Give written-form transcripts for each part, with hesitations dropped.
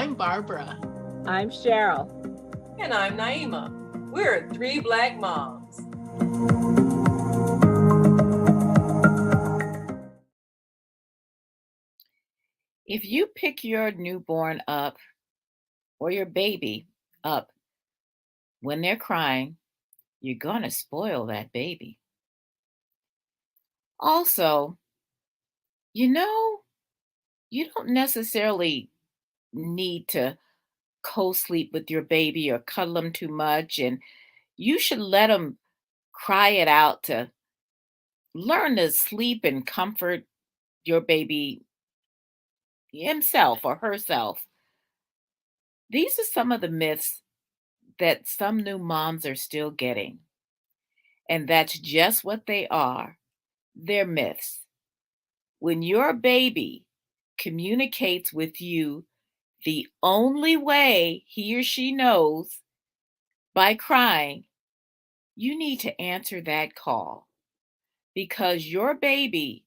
I'm Barbara. I'm Cheryl. And I'm Naima. We're three Black moms. If you pick your newborn up or your baby up when they're crying, you're going to spoil that baby. Also, you don't necessarily need to co-sleep with your baby or cuddle them too much, and you should let them cry it out to learn to sleep and comfort your baby himself or herself. These are some of the myths that some new moms are still getting. And that's just what they are. They're myths. When your baby communicates with you the only way he or she knows, by crying, you need to answer that call. Because your baby,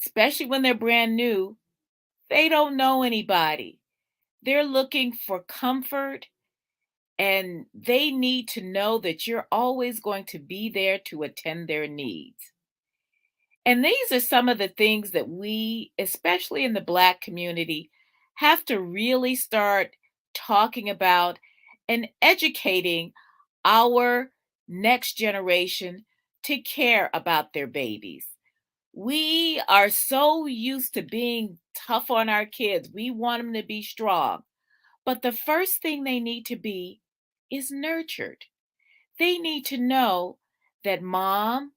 especially when they're brand new, they don't know anybody. They're looking for comfort, and they need to know that you're always going to be there to attend their needs. And these are some of the things that we, especially in the Black community, have to really start talking about and educating our next generation to care about their babies. We are so used to being tough on our kids. We want them to be strong. But the first thing they need to be is nurtured. They need to know that mom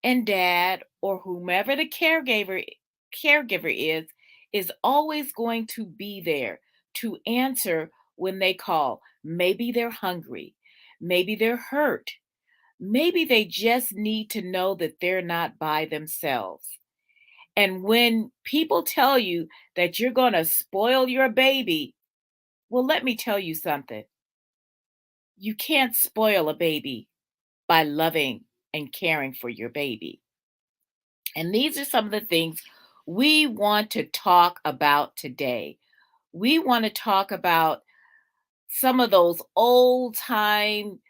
and dad or whomever the caregiver is always going to be there to answer when they call. Maybe they're hungry. Maybe they're hurt. Maybe they just need to know that they're not by themselves. And when people tell you that you're going to spoil your baby, well, let me tell you something. You can't spoil a baby by loving and caring for your baby. And these are some of the things we want to talk about today. We want to talk about some of those old time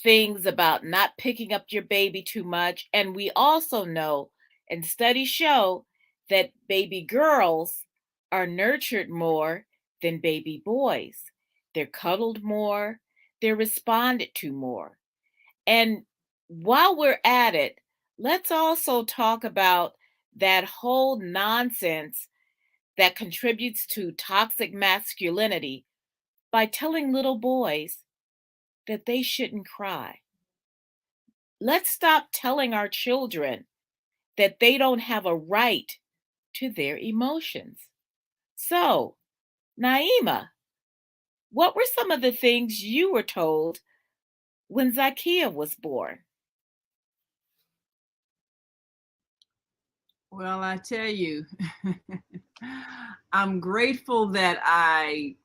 things about not picking up your baby too much. And we also know, and studies show, that baby girls are nurtured more than baby boys. They're cuddled more, they're responded to more. And while we're at it, let's also talk about that whole nonsense that contributes to toxic masculinity by telling little boys that they shouldn't cry. Let's stop telling our children that they don't have a right to their emotions. So, Naima, what were some of the things you were told when Zakiya was born? Well, I tell you, I'm grateful that I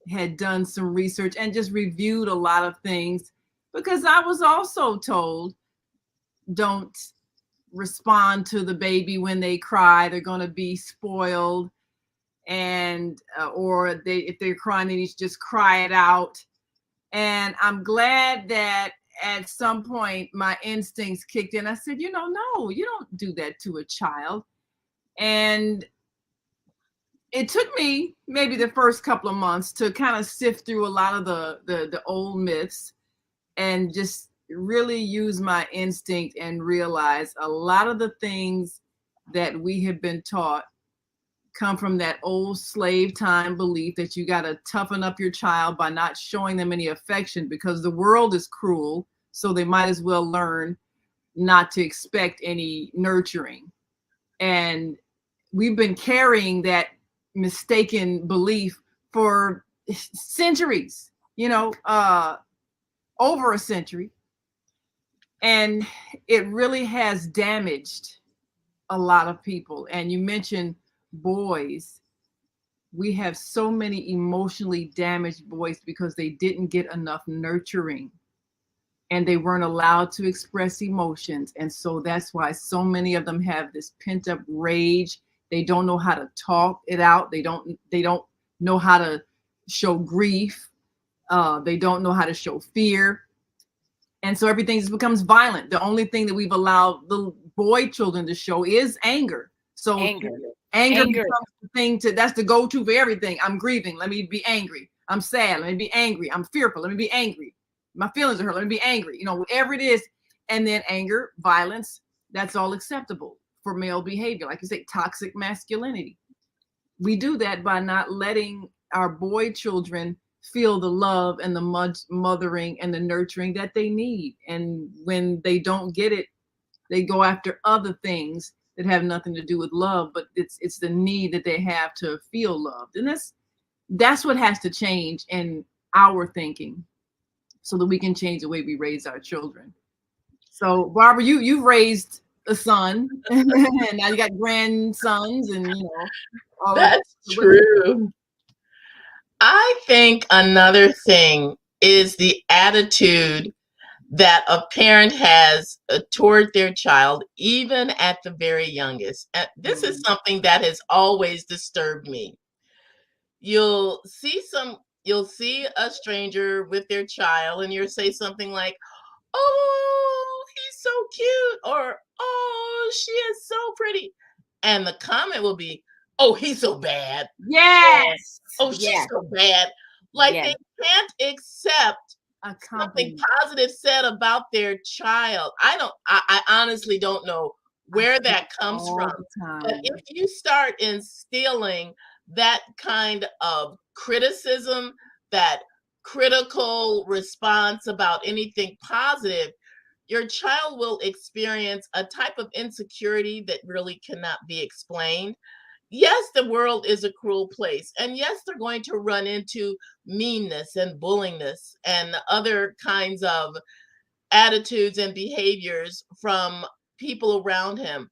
had done some research and just reviewed a lot of things, because I was also told, don't respond to the baby when they cry. They're going to be spoiled. And or if they're crying, they need to just cry it out. And I'm glad that at some point my instincts kicked in. I said, no, you don't do that to a child. And it took me maybe the first couple of months to kind of sift through a lot of the old myths and just really use my instinct and realize a lot of the things that we have been taught come from that old slave time belief that you got to toughen up your child by not showing them any affection, because the world is cruel, so they might as well learn not to expect any nurturing. And we've been carrying that mistaken belief for centuries, over a century. And it really has damaged a lot of people. And you mentioned boys. We have so many emotionally damaged boys because they didn't get enough nurturing and they weren't allowed to express emotions. And so that's why so many of them have this pent up rage. They don't know how to talk it out. They don't know how to show grief. They don't know how to show fear. And so everything just becomes violent. The only thing that we've allowed the boy children to show is anger. So anger becomes the thing that's the go-to for everything. I'm grieving. Let me be angry. I'm sad. Let me be angry. I'm fearful. Let me be angry. My feelings are hurt. Let me be angry. You know, whatever it is. And then anger, violence, that's all acceptable for male behavior. Like you say, toxic masculinity. We do that by not letting our boy children feel the love and the mothering and the nurturing that they need. And when they don't get it, they go after other things that have nothing to do with love, but it's the need that they have to feel loved. And that's what has to change in our thinking so that we can change the way we raise our children. So Barbara, you've raised a son and now you got grandsons and you know all that's true. I think another thing is the attitude that a parent has toward their child, even at the very youngest. And this is something that has always disturbed me. You'll see a stranger with their child and you'll say something like, "Oh, he's so cute," or "Oh, she is so pretty." And the comment will be, "Oh, he's so bad." Yes. "Oh, she's so bad." Like they can't accept something positive said about their child. I honestly don't know where that comes from. But if you start instilling that kind of criticism, that critical response about anything positive, your child will experience a type of insecurity that really cannot be explained. Yes, the world is a cruel place. And yes, they're going to run into meanness and bullingness and other kinds of attitudes and behaviors from people around him.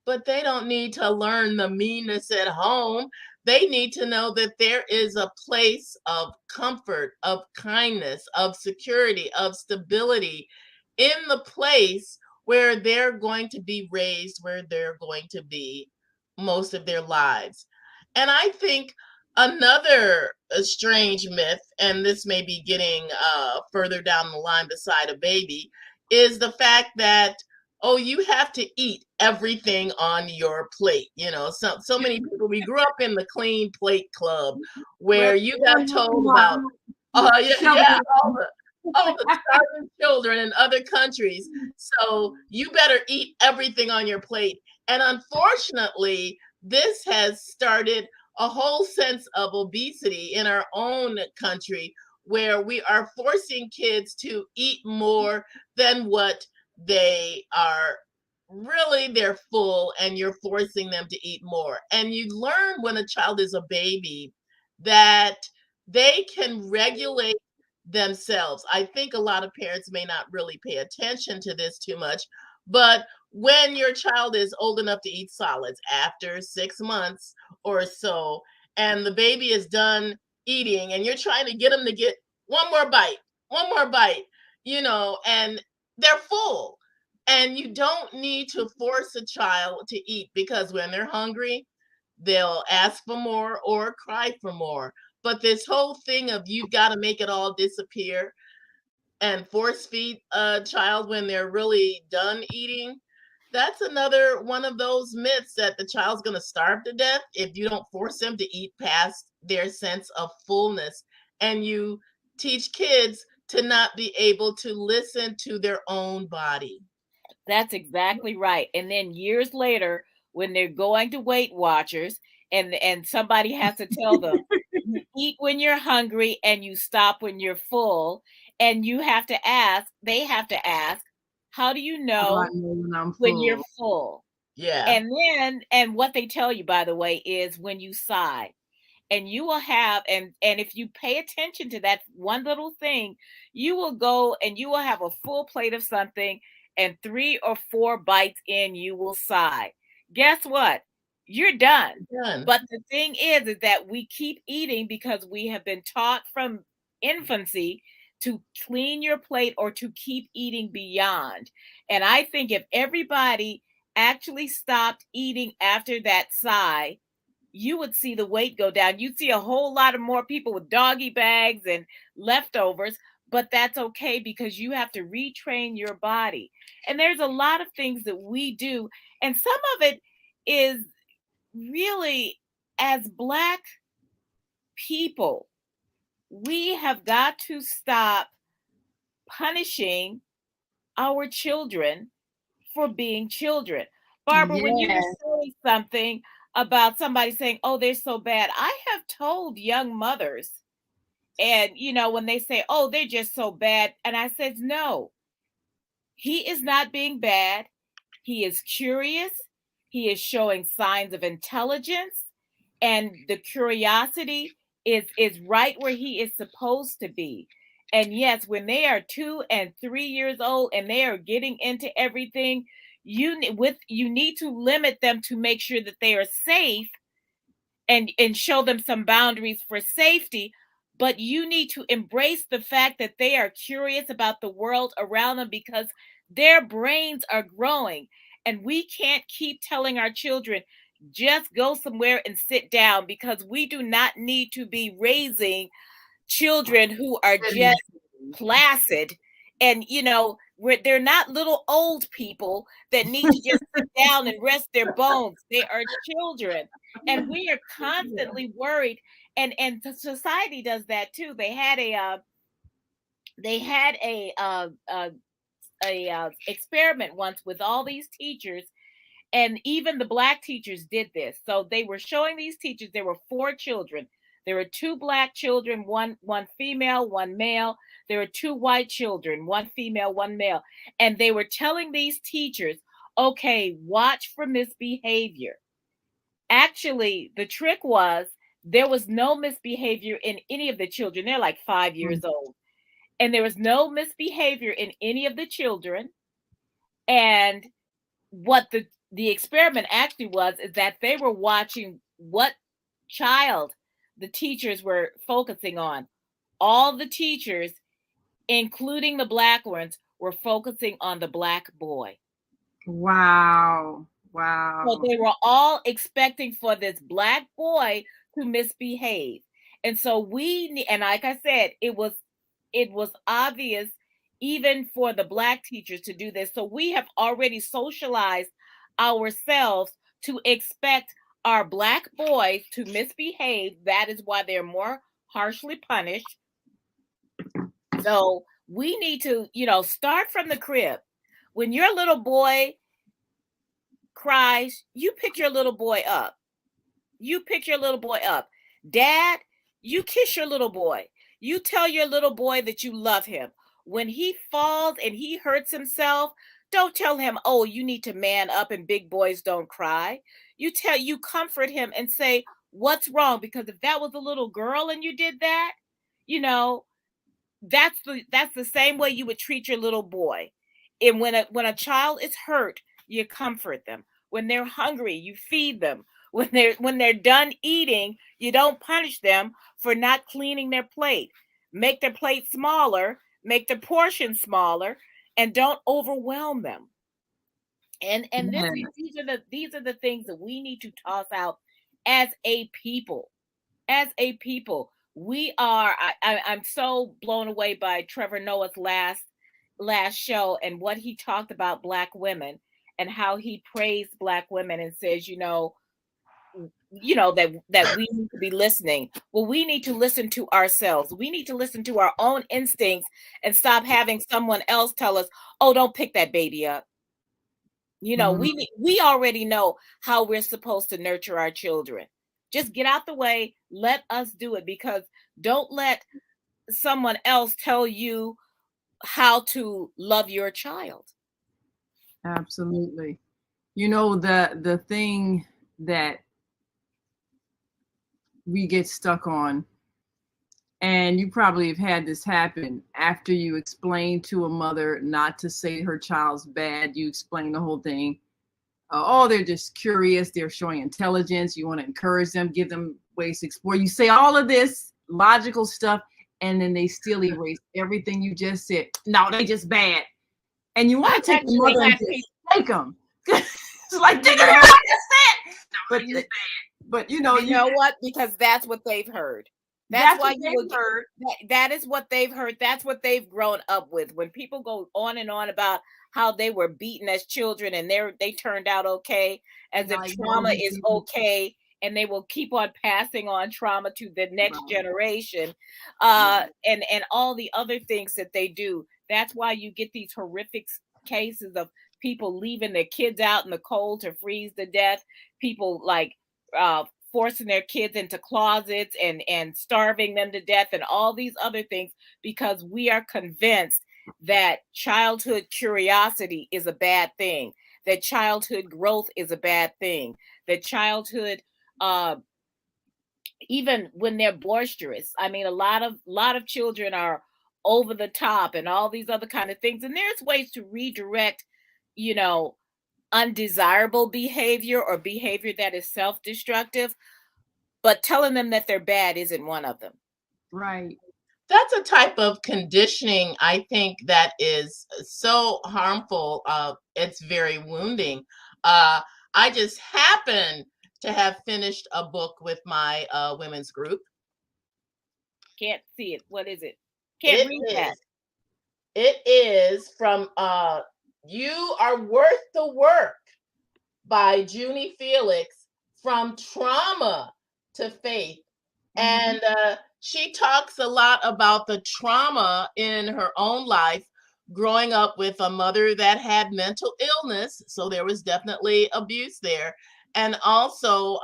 But they don't need to learn the meanness at home. They need to know that there is a place of comfort, of kindness, of security, of stability in the place where they're going to be raised, where they're going to be most of their lives. And I think another strange myth, and this may be getting further down the line beside a baby, is the fact that, oh, you have to eat everything on your plate. You know, so many people, we grew up in the clean plate club where you got told about, all the starving children in other countries. So you better eat everything on your plate. And unfortunately, this has started a whole sense of obesity in our own country where we are forcing kids to eat more than what they are really, they're full, and you're forcing them to eat more. And you learn when a child is a baby that they can regulate themselves. I think a lot of parents may not really pay attention to this too much, but when your child is old enough to eat solids after 6 months or so, and the baby is done eating, and you're trying to get them to get one more bite, you know, and they're full. And you don't need to force a child to eat because when they're hungry, they'll ask for more or cry for more. But this whole thing of you've got to make it all disappear and force feed a child when they're really done eating, that's another one of those myths that the child's going to starve to death if you don't force them to eat past their sense of fullness. And you teach kids to not be able to listen to their own body. That's exactly right. And then years later, when they're going to Weight Watchers and somebody has to tell them, you eat when you're hungry and you stop when you're full. And you have to ask, they have to ask, how do you know when you're full? Yeah. And what they tell you, by the way, is when you sigh. And you will have, and if you pay attention to that one little thing, you will go and you will have a full plate of something, and 3 or 4 bites in, you will sigh. Guess what? You're done. But the thing is that we keep eating because we have been taught from infancy to clean your plate or to keep eating beyond. And I think if everybody actually stopped eating after that sigh, you would see the weight go down. You'd see a whole lot of more people with doggy bags and leftovers, but that's okay because you have to retrain your body. And there's a lot of things that we do, and some of it is really, as Black people, we have got to stop punishing our children for being children. Barbara, when you were saying something about somebody saying, oh, they're so bad, I have told young mothers, and when they say, oh, they're just so bad, and I said, no, he is not being bad. He is curious. He is showing signs of intelligence, and the curiosity is right where he is supposed to be. And yes, when they are 2 and 3 years old and they are getting into everything, you need to limit them to make sure that they are safe and show them some boundaries for safety. But you need to embrace the fact that they are curious about the world around them because their brains are growing. And we can't keep telling our children, just go somewhere and sit down, because we do not need to be raising children who are just placid and they're not little old people that need to just sit down and rest their bones. They are children, and we are constantly worried, and the society does that too. They had a experiment once with all these teachers, and even the Black teachers did this. So they were showing these teachers, there were 4 children. There were 2 Black children, one female, one male. There were 2 white children, 1 female, 1 male. And they were telling these teachers, okay, watch for misbehavior. Actually, the trick was there was no misbehavior in any of the children. They're like 5 years old. And there was no misbehavior in any of the children. And what the experiment actually was is that they were watching what child the teachers were focusing on. All the teachers, including the Black ones, were focusing on the Black boy. Wow. So they were all expecting for this Black boy to misbehave. And so and like I said, it was obvious even for the Black teachers to do this. So we have already socialized ourselves to expect our Black boys to misbehave. That is why they're more harshly punished. So we need to, start from the crib. When your little boy cries, you pick your little boy up. Dad, you kiss your little boy. You tell your little boy that you love him. When he falls and he hurts himself, don't tell him, oh, you need to man up and big boys don't cry. You comfort him and say, what's wrong? Because if that was a little girl and you did that, that's the same way you would treat your little boy. And when a child is hurt, you comfort them. When they're hungry, you feed them. When they're done eating, you don't punish them for not cleaning their plate. Make their plate smaller, make their portion smaller, and don't overwhelm them. And these are the things that we need to toss out as a people. As a people, we are. I'm so blown away by Trevor Noah's last show and what he talked about Black women and how he praised Black women and says, that we need to be listening. Well, we need to listen to ourselves. We need to listen to our own instincts and stop having someone else tell us, oh, don't pick that baby up. We already know how we're supposed to nurture our children. Just get out the way. Let us do it, because don't let someone else tell you how to love your child. Absolutely. The thing that we get stuck on, and you probably have had this happen after you explain to a mother not to say her child's bad, you explain the whole thing. They're just curious, they're showing intelligence, you want to encourage them, give them ways to explore. You say all of this logical stuff, and then they still erase everything you just said. No, they just bad. And you want to take the mother and just take them. It's like, did you hear what I just said? No, but But you know, You know what? Because that's what they've heard. that's Why what you will they've get heard. that is what they've heard. That's what they've grown up with. When people go on and on about how they were beaten as children and they turned out okay, as if Like, trauma is okay, and they will keep on passing on trauma to the next Right. generation, and all the other things that they do. That's why you get these horrific cases of people leaving their kids out in the cold to freeze to death. People like forcing their kids into closets and starving them to death and all these other things, because we are convinced that childhood curiosity is a bad thing, that childhood growth is a bad thing, that childhood even when they're boisterous, I mean, a lot of children are over the top and all these other kind of things, and there's ways to redirect, you know, undesirable behavior or behavior that is self-destructive, but telling them that they're bad isn't one of them. Right. That's a type of conditioning, I think, that is so harmful. It's very wounding. I just happen to have finished a book with my women's group. Can't see it. What is it? Can't read that. It is from You Are Worth the Work by Junie Felix, From Trauma to Faith. And she talks a lot about the trauma in her own life, growing up with a mother that had mental illness. So there was definitely abuse there. And also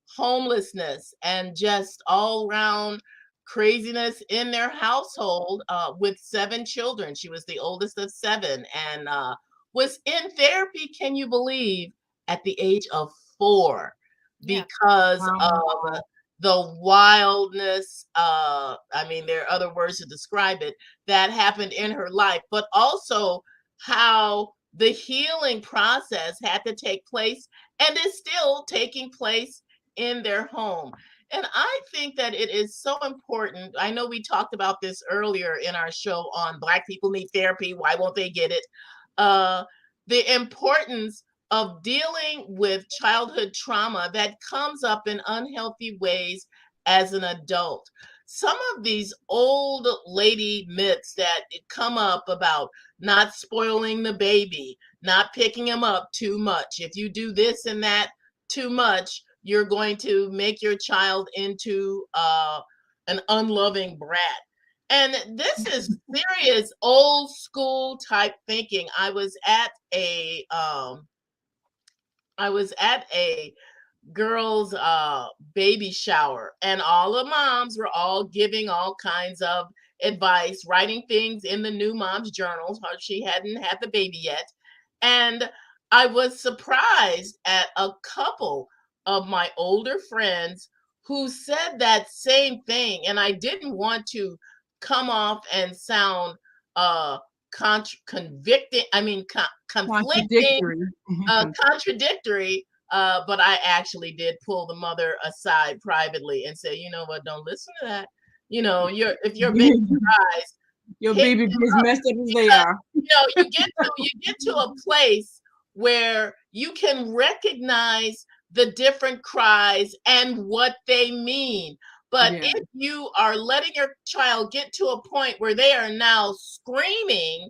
homelessness and just all around craziness in their household with 7 children. She was the oldest of 7 and was in therapy, can you believe, at the age of 4 because of the wildness, I mean, there are other words to describe it, that happened in her life, but also how the healing process had to take place and is still taking place in their home. And I think that it is so important. I know we talked about this earlier in our show on Black people need therapy. Why won't they get it? The importance of dealing with childhood trauma that comes up in unhealthy ways as an adult. Some of these old lady myths that come up about not spoiling the baby, not picking him up too much. If you do this and that too much, you're going to make your child into an unloving brat. And this is serious old school type thinking. I was at a girls baby shower, and all the moms were all giving all kinds of advice, writing things in the new mom's journals. She hadn't had the baby yet. And I was surprised at a couple of my older friends who said that same thing. And I didn't want to come off and sound convicting, I mean, conflicting, contradictory, but I actually did pull the mother aside privately and say, you know what, don't listen to that. You know, if your baby cries, your baby is messed up as they are. You know, you get to a place where you can recognize the different cries and what they mean. But if you are letting your child get to a point where they are now screaming,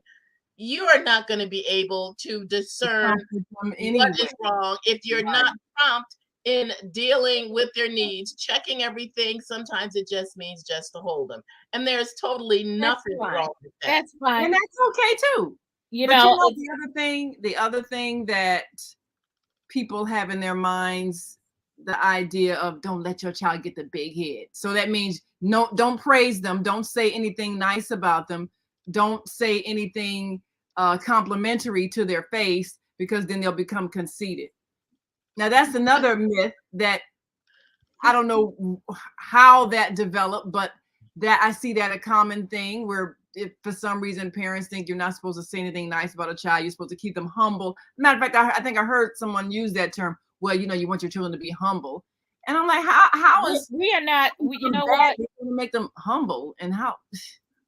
you are not going to be able to discern what is wrong if you're not prompt in dealing with their needs, checking everything. Sometimes it just means just to hold them. And there's totally nothing wrong with that. That's fine. And that's okay too. You know the other thing that people have in their minds, the idea of don't let your child get the big head. So that means no, don't praise them. Don't say anything nice about them. Don't say anything complimentary to their face, because then they'll become conceited. Now that's another myth that I don't know how that developed, but that I see that a common thing where if for some reason parents think you're not supposed to say anything nice about a child, you're supposed to keep them humble. Matter of fact, I think I heard someone use that term. Well, you know, you want your children to be humble. And I'm like, how is we are not, you know what? Make them humble, and how?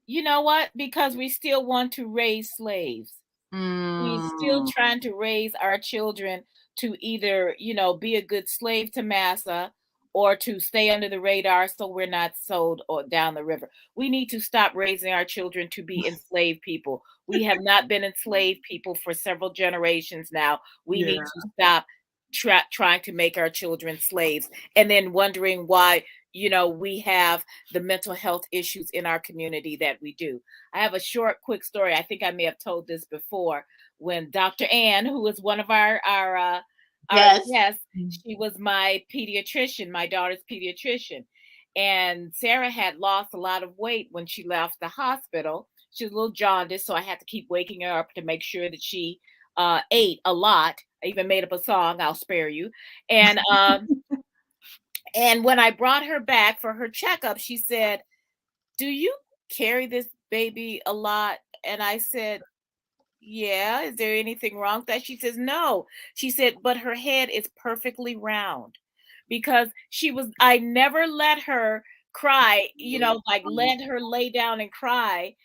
You know what? Because we still want to raise slaves. We're still trying to raise our children to either, be a good slave to massa or to stay under the radar so we're not sold or down the river. We need to stop raising our children to be enslaved people. We have not been enslaved people for several generations now. We need to stop trying to make our children slaves and then wondering why we have the mental health issues in our community that we do. I have a short quick story. I think I may have told this before. When Dr. Ann, who is one of our guests, she was my pediatrician, my daughter's pediatrician, and Sarah had lost a lot of weight when she left the hospital. She was a little jaundiced, so I had to keep waking her up to make sure that she ate a lot. I even made up a song, I'll spare you. And and when I brought her back for her checkup, she said, "Do you carry this baby a lot?" And I said, "Yeah, is there anything wrong with that?" She says, "No." She said, "But her head is perfectly round." Because I never let her cry, like let her lay down and cry,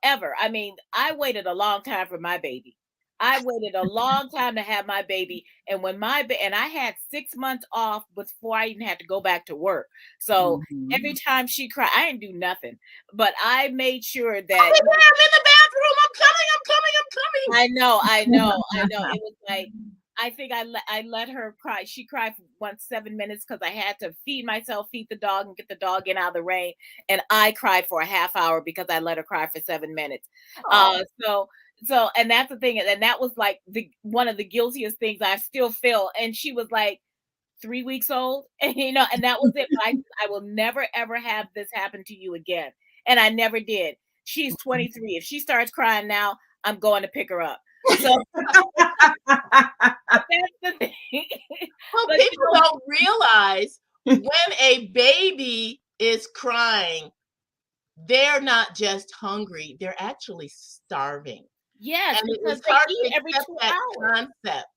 ever. I mean, I waited a long time for my baby. I waited a long time to have my baby. And when and I had 6 months off before I even had to go back to work. So every time she cried, I didn't do nothing, but I made sure that I'm in the bathroom. I'm coming. I know. It was like, I think I let her cry. She cried for 7 minutes because I had to feed myself, feed the dog, and get the dog in out of the rain. And I cried for a half hour because I let her cry for 7 minutes. So, and that's the thing. And that was like one of the guiltiest things I still feel. And she was like 3 weeks old, and that was it. But I will never, ever have this happen to you again. And I never did. She's 23. If she starts crying now, I'm going to pick her up. So that's the thing. Well, people don't realize when a baby is crying, they're not just hungry, they're actually starving. Yes, and because it's hard they to eat every accept 2 that hours. concept.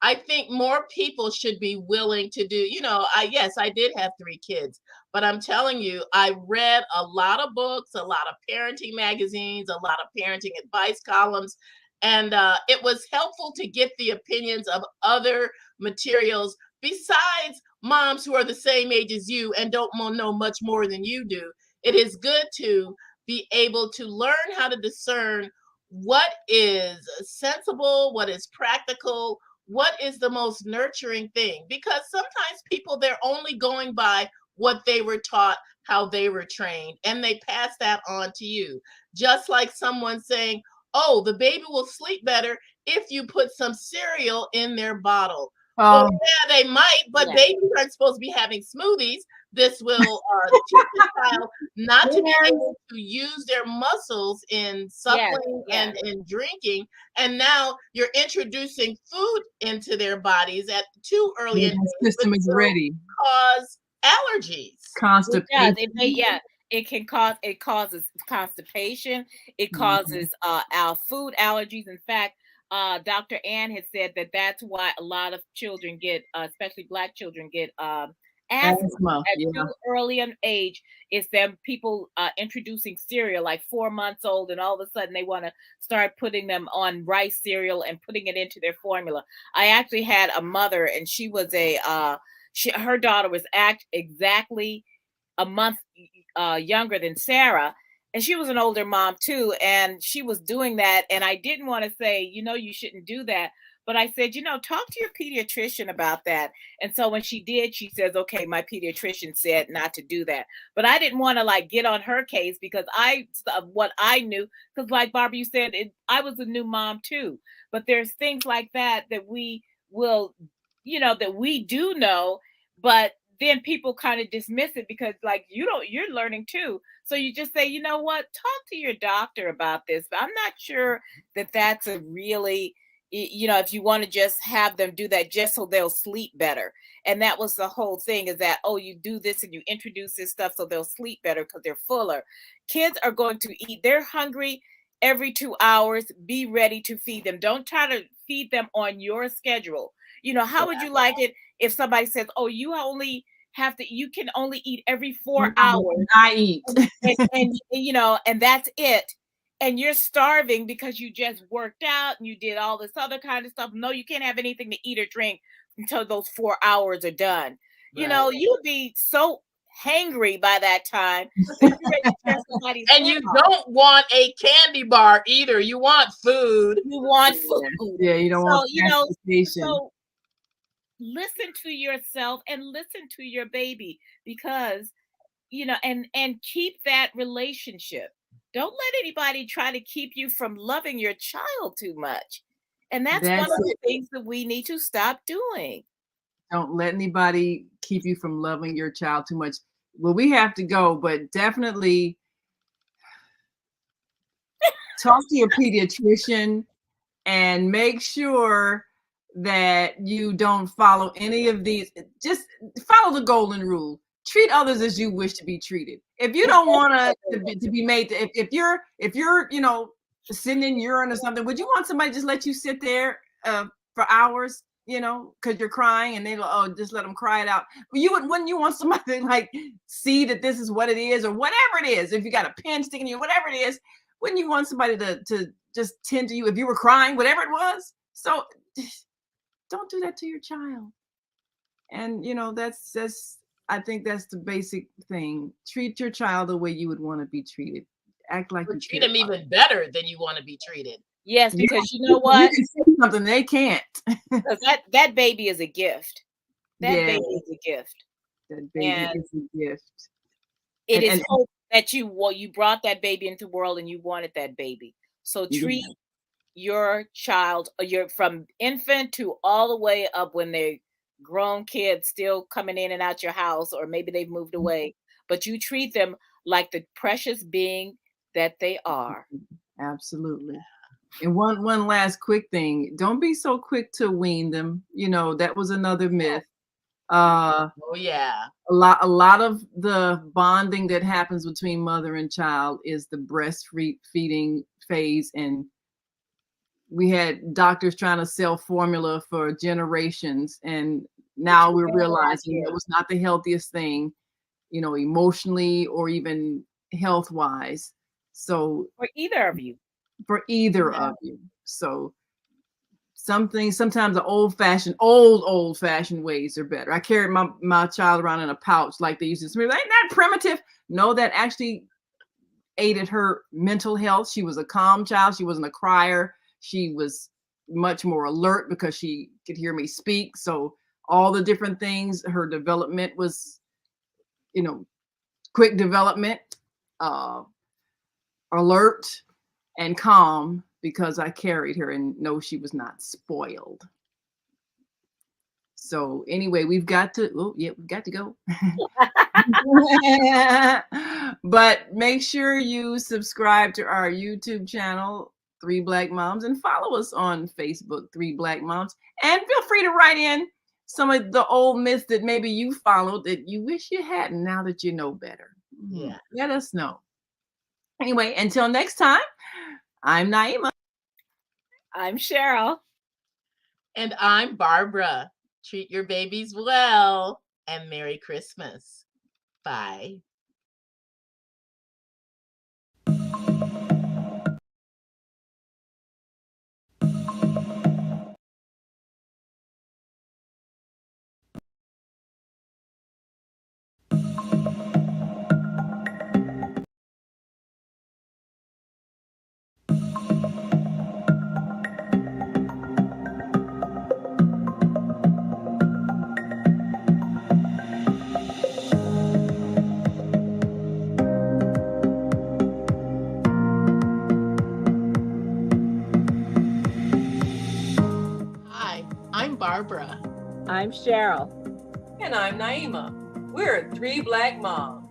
I think more people should be willing to do, I did have 3 kids, but I'm telling you, I read a lot of books, a lot of parenting magazines, a lot of parenting advice columns, and it was helpful to get the opinions of other materials besides moms who are the same age as you and don't know much more than you do. It is good to be able to learn how to discern what is sensible, what is practical, what is the most nurturing thing, because sometimes people, they're only going by what they were taught, how they were trained, and they pass that on to you. Just like someone saying, "Oh, the baby will sleep better if you put some cereal in their bottle." Well, yeah, they might, but babies aren't supposed to be having smoothies. This will teach the child not to be able to use their muscles in suckling and in drinking. And now you're introducing food into their bodies at too early an age, system is ready. Cause allergies. Constipation. It causes constipation. It causes our food allergies. In fact, Dr. Ann has said that that's why a lot of children get, especially Black children, get asthma at too early an age. Is them people introducing cereal like 4 months old, and all of a sudden they want to start putting them on rice cereal and putting it into their formula. I actually had a mother, and she was her daughter was exactly a month younger than Sarah. And she was an older mom too. And she was doing that. And I didn't want to say, you shouldn't do that. But I said, talk to your pediatrician about that. And so when she did, she says, okay, my pediatrician said not to do that. But I didn't want to get on her case because what I knew, because like Barbara, you said, I was a new mom too. But there's things like that we will, that we do know, but then people kind of dismiss it because you're learning too. So you just say, you know what, talk to your doctor about this. But I'm not sure that that's a really, if you want to just have them do that just so they'll sleep better. And that was the whole thing, is that, you do this and you introduce this stuff so they'll sleep better because they're fuller. Kids are going to eat. They're hungry every 2 hours. Be ready to feed them. Don't try to feed them on your schedule. How would you like it if somebody says, you can only eat every 4 hours. I eat. and that's it. and you're starving because you just worked out and you did all this other kind of stuff. No, you can't have anything to eat or drink until those 4 hours are done. You know, you'll be so hangry by that time that you're ready to tear somebody's And head you off. don't want a candy bar either. You want food. You want food. Yeah, you don't So, want you know, transportation. so listen to yourself and listen to your baby, because, you know, and keep that relationship. Don't let anybody try to keep you from loving your child too much. And that's one of the things that we need to stop doing. Don't let anybody keep you from loving your child too much. Well, we have to go, but definitely talk to your pediatrician and make sure that you don't follow any of these. Just follow the golden rule. Treat others as you wish to be treated. If you don't want to be made to, if you're you know, sitting in urine or something, would you want somebody to just let you sit there for hours, you know, because you're crying, and they'll just let them cry it out? Wouldn't you want somebody to like see that this is what it is, or whatever it is? If you got a pen sticking in you, whatever it is, wouldn't you want somebody to just tend to you if you were crying, whatever it was? So don't do that to your child. And you know, that's I think that's the basic thing. Treat your child the way you would want to be treated. Act like Or you treat care them about even better than you want to be treated. Yes, Yeah. because you know You what? can say something they can't. 'Cause that baby is a gift. That Yeah. baby is a gift. That baby And is a gift. it is And hope that you brought that baby into the world and you wanted that baby. So Yeah. treat your child, from infant to all the way up when they're grown kids still coming in and out your house, or maybe they've moved away, but you treat them like the precious being that they are. Absolutely. And one last quick thing. Don't be so quick to wean them. You know, that was another myth. Oh yeah. A lot of the bonding that happens between mother and child is the breastfeeding phase, and we had doctors trying to sell formula for generations, and now we're realizing that was not the healthiest thing, you know, emotionally or even health wise. So For either of you. for either of you. So sometimes the old fashioned ways are better. I carried my child around in a pouch like they used to say. Ain't that primitive? No, that actually aided her mental health. She was a calm child. She wasn't a crier. She was much more alert because she could hear me speak. So all the different things, her development was, you know, quick development, alert and calm, because I carried her and know she was not spoiled. So anyway, we've got to go. But make sure you subscribe to our YouTube channel, 3 Black Moms, and follow us on Facebook, 3 Black Moms. And feel free to write in some of the old myths that maybe you followed that you wish you hadn't, now that you know better. Yeah. Let us know. Anyway, until next time, I'm Naima. I'm Cheryl. And I'm Barbara. Treat your babies well, and Merry Christmas. Bye. Hi, I'm Barbara. I'm Cheryl. And I'm Naima. We're 3 Black Moms.